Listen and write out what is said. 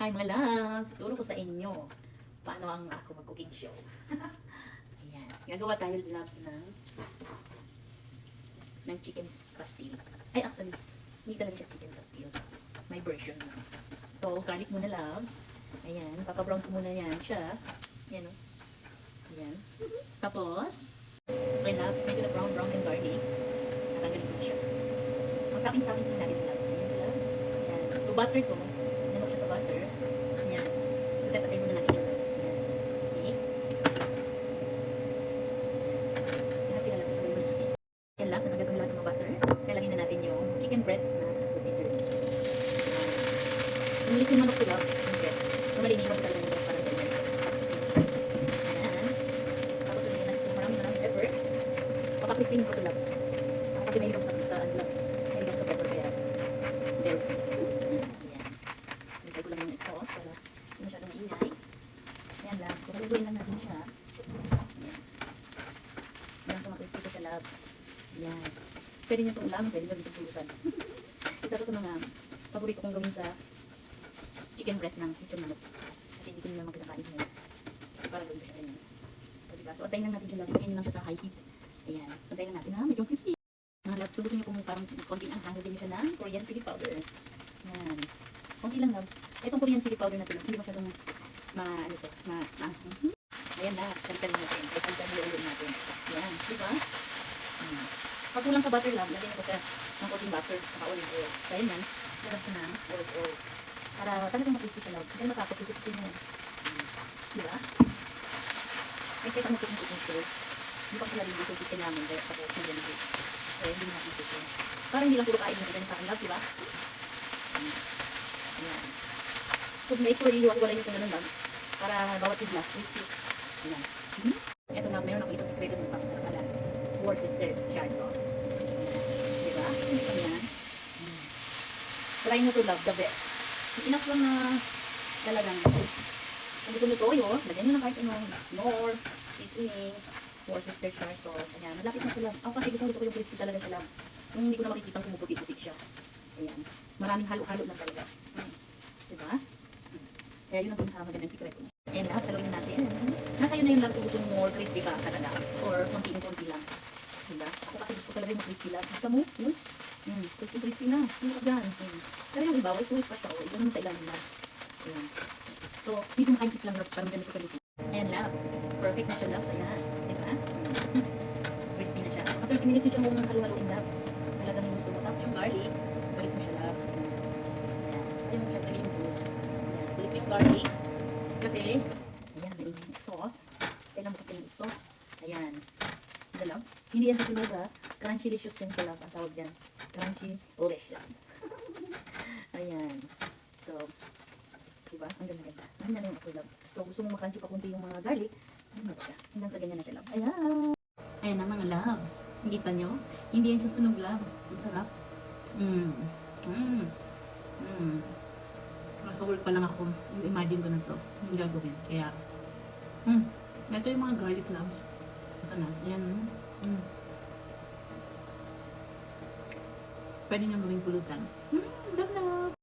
Hi mga loves! Turo ko sa inyo paano ang ako mag-cooking show. Ayan. Gagawa tayo loves ng chicken pastil. Ay actually, hindi talaga siya chicken pastil. May version na. So, garlic muna loves. Ayan. Papabrown ko muna yan siya. Ayan o. Ayan. Tapos, okay loves, medyo na brown and garlic. Natanggalin ko siya. Mag-topping sa akin sa natin loves. Ayan siya loves. Ayan. So, butter to. Nanok siya sa butter. Ayan. So, set aside muna natin siya loves. Ayan. Okay. Lahat sila loves. Ito muna natin. Ayan loves. Natanggal ko na lahat ng mga butter. Lalagyan na natin yung chicken breast na dessert. Sumilit yung manok ko loves. Okay. So, maliniwan talaga yung parang ganyan. Ayan. Tapos, lalagyan natin yung maraming pepper. Papakrispin ko ito loves. Kasi may hilong sa ano lang. May hilong sa pepper kaya. There. Hintay ko lang yung sauce para hindi masyadong maingay. Ayan lang. So, kaliguin lang natin siya. Ayan. Ayan, so crispy ko siya, loves. Ayan. Pwede nyo itong ulamin, pwede nyo itong pulutan. Isa to sa mga paborito kong gawin sa chicken breast ng lechon manok. Kasi hindi ko nyo naman kinakain ngayon. Kasi parang gawin ko siya ganyan. So, diba? So, antayin lang natin siya, loves. Antayin nyo lang siya sa high heat. Ayan. Antayin lang natin, ha? Medyo crispy. Mga loves, kung gusto nyo kung parang konting anghang, lagyan nyo siya ng Korean chili powder. Ayan. Konti lang loves. Itong Korean chili powder na ito, hindi masyadong ayan na, salitan natin. Ay, salitan yung ulo natin. Ayan, diba? Pag kulang sa butter love, lagyan ko siya ng konting butter sa olive oil. Kaya yan, lagyan ko ng olive oil. Para talagang makikita siya love. Then matapos, ikutin mo. Diba? Ay, kahit ang cooking show, hindi pa sila rin dito kitchen namin. Kaya tapos na yan dito. Kaya hindi natin kitchen. Para hindi lang puro kain na ganyan sa akin love, diba? Ayan. So, make sure ihiwa-hiwalay nyo ito na lang para bawat yung glass crispy. Ayan. Ito na, meron ako isang sekreto ng pakisarap pala. Worcester char sauce. Diba? Ayan. Try nyo to love, the best. Enough lang na talagang kung gusto nyo toyo, lagyan nyo na kahit anong nor, seasoning, Worcester char sauce. Ayan, malapit na sila. Ako kasi gusto ko yung crispy talaga sila. Kung hindi ko na makikita kung pumuputi-puti siya. Ayan. Maraming halo-halo lang talaga. Diba? Kaya yun ang pinakamagandang sikreto. Ayan lang, salawin natin. Nasa yun na yung lang kung gusto more crispy ba talaga. Or konti-konti lang. Diba? Ako kasi gusto talaga yung crispy lang. Gusto mo? Crispy na. Hindi ka dyan. Pero yung iba, white pa siya. Ito naman sa ilalim lang. Ayan. So, dito makaintip lang loves. Parang ganito kalito. Ayan loves. Perfect na siya loves. Ayan. Diba? Crispy na siya. After 30 minutes yun siya mong halo-haloin loves. Talagang yung gusto mo. Tapos yung garlic. Balik mo siya loves. Ayan. Ayun mo siya. Balik yung juice. Ayan. Balik mo yung garlic. Kasi, ayan, may sauce. Kailan mo kasi yung sauce. Ayan. Diba loves? Hindi yan sa sinuga. Crunchy-licious yan siya loves. Ang tawag dyan. Crunchy-licious. Ayan. So, diba? Ang ganda-ganda. Ang ganda yung ako love. So, gusto mo makrunchy pa kunti yung mga garlic. Ayun na siya. Hanggang sa ganyan na siya love. Ayan. Ayan na mga loves. Nakita nyo? Hindi yan siya sunog loves. Ang sarap. Nasa work pa lang ako. Imagine ko na to. Yung gagawin. Kaya, ito yung mga garlic loves. Ito na. Ayan. Pwede nyo gawing pulutan. Love.